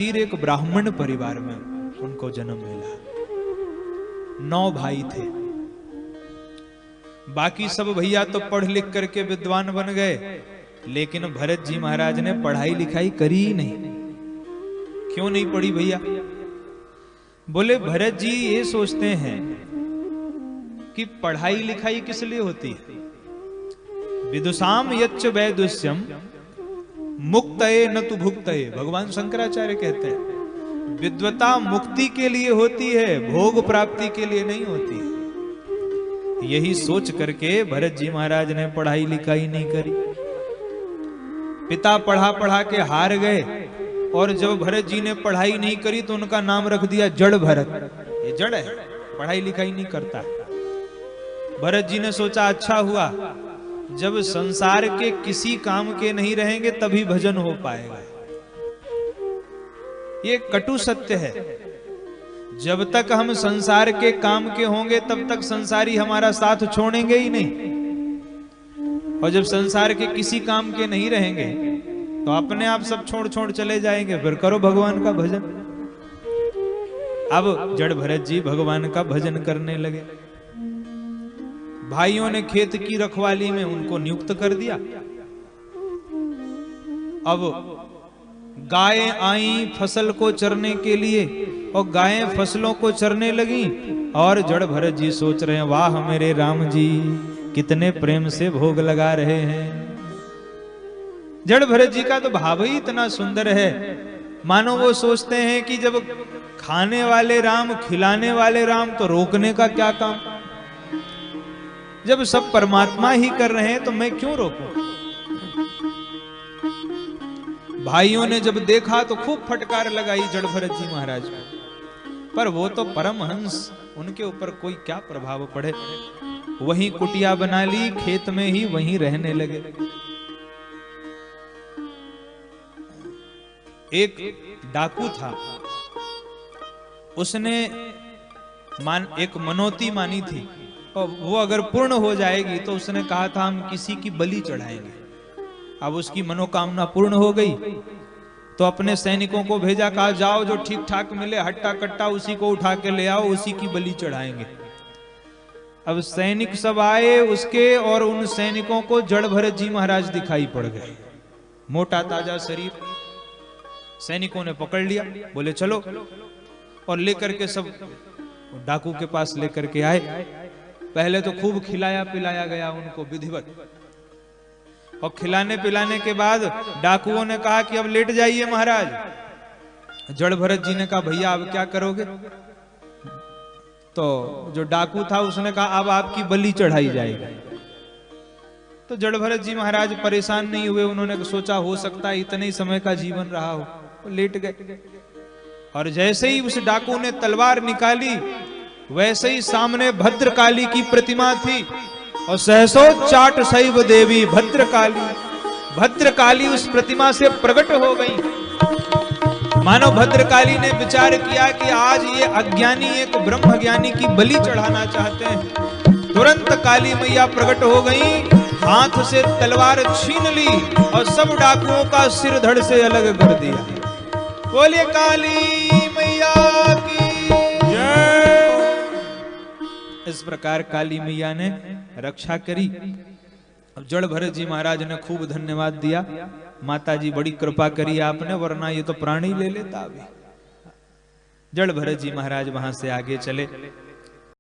फिर एक ब्राह्मण परिवार में उनको जन्म मिला। 9 भाई थे। बाकी सब भैया तो पढ़ लिख करके विद्वान बन गए, लेकिन भरत जी महाराज ने पढ़ाई लिखाई करी ही नहीं। क्यों नहीं पढ़ी भैया? बोले भरत जी ये सोचते हैं कि पढ़ाई लिखाई किस लिए होती है। विदुषाम यच्च वैदुष्यम मुक्तये न तु भुक्तये, भगवान शंकराचार्य कहते हैं विद्वता मुक्ति के लिए होती है, भोग प्राप्ति के लिए नहीं होती है। यही सोच करके भरत जी महाराज ने पढ़ाई लिखाई नहीं करी। पिता पढ़ा पढ़ा के हार गए, और जब भरत जी ने पढ़ाई नहीं करी तो उनका नाम रख दिया जड़ भरत। ये जड़ है, पढ़ाई लिखाई नहीं करता। भरत जी ने सोचा अच्छा हुआ, जब संसार के किसी काम के नहीं रहेंगे तभी भजन हो पाएगा। ये कटु सत्य है। जब तक हम संसार के काम के होंगे तब तक संसारी हमारा साथ छोड़ेंगे ही नहीं, और जब संसार के किसी काम के नहीं रहेंगे तो अपने आप सब छोड़ छोड़ चले जाएंगे। फिर करो भगवान का भजन। अब जड़ भरत जी भगवान का भजन करने लगे। भाइयों ने खेत की रखवाली में उनको नियुक्त कर दिया। अब गायें आई फसल को चरने के लिए, और गायें फसलों को चरने लगी, और जड़ भरत जी सोच रहे हैं वाह मेरे राम जी कितने प्रेम से भोग लगा रहे हैं। जड़ भरत जी का तो भाव ही इतना सुंदर है, मानो वो सोचते हैं कि जब खाने वाले राम खिलाने वाले राम तो रोकने का क्या काम। जब सब परमात्मा ही कर रहे हैं तो मैं क्यों रोकूं। भाइयों ने जब देखा तो खूब फटकार लगाई जड़ भरत जी महाराज को, पर वो तो परमहंस, उनके ऊपर कोई क्या प्रभाव पड़े। वहीं कुटिया बना ली, खेत में ही वहीं रहने लगे। एक डाकू था, उसने एक मनौती मानी थी, और वो अगर पूर्ण हो जाएगी तो उसने कहा था हम किसी की बलि चढ़ाएंगे। अब उसकी मनोकामना पूर्ण हो गई तो अपने सैनिकों को भेजा, कहा जाओ जो ठीक ठाक मिले हट्टा कट्टा उसी को उठा के ले आओ, उसी की बलि चढ़ाएंगे। अब सैनिक सब आए उसके, और उन सैनिकों को जड़ भरत जी महाराज दिखाई पड़ गए। मोटा ताजा शरीर। सैनिकों ने पकड़ लिया, बोले चलो, और लेकर के सब डाकू के पास लेकर के आए। पहले तो खूब खिलाया पिलाया गया उनको विधिवत, और खिलाने पिलाने के बाद डाकुओं ने कहा कि अब लेट जाइए महाराज। जड़ भरत जी ने कहा भैया अब क्या करोगे। तो जो डाकू था उसने कहा अब आपकी बलि चढ़ाई जाएगी। तो जड़ भरत जी महाराज परेशान नहीं हुए, उन्होंने सोचा हो सकता है इतने ही समय का जीवन रहा हो, तो लेट गए। और जैसे ही उस डाकू ने तलवार निकाली, वैसे ही सामने भद्रकाली की प्रतिमा थी, और सहसो चाट शैव देवी भद्रकाली। भद्रकाली उस प्रतिमा से प्रकट हो गई। मानो भद्रकाली ने विचार किया कि आज ये अज्ञानी एक ब्रह्म ज्ञानी की बलि चढ़ाना चाहते हैं। तुरंत काली मैया प्रकट हो गई, हाथ से तलवार छीन ली, और सब डाकुओं का सिर धड़ से अलग कर दिया। बोलिए काली मैया की जय। इस प्रकार काली मैया ने रक्षा करी। अब जड़ भरत जी महाराज ने खूब धन्यवाद दिया, माता जी बड़ी कृपा करी आपने, वरना ये तो प्राणी ले लेता अभी। जड़ भरत जी महाराज वहां से आगे चले।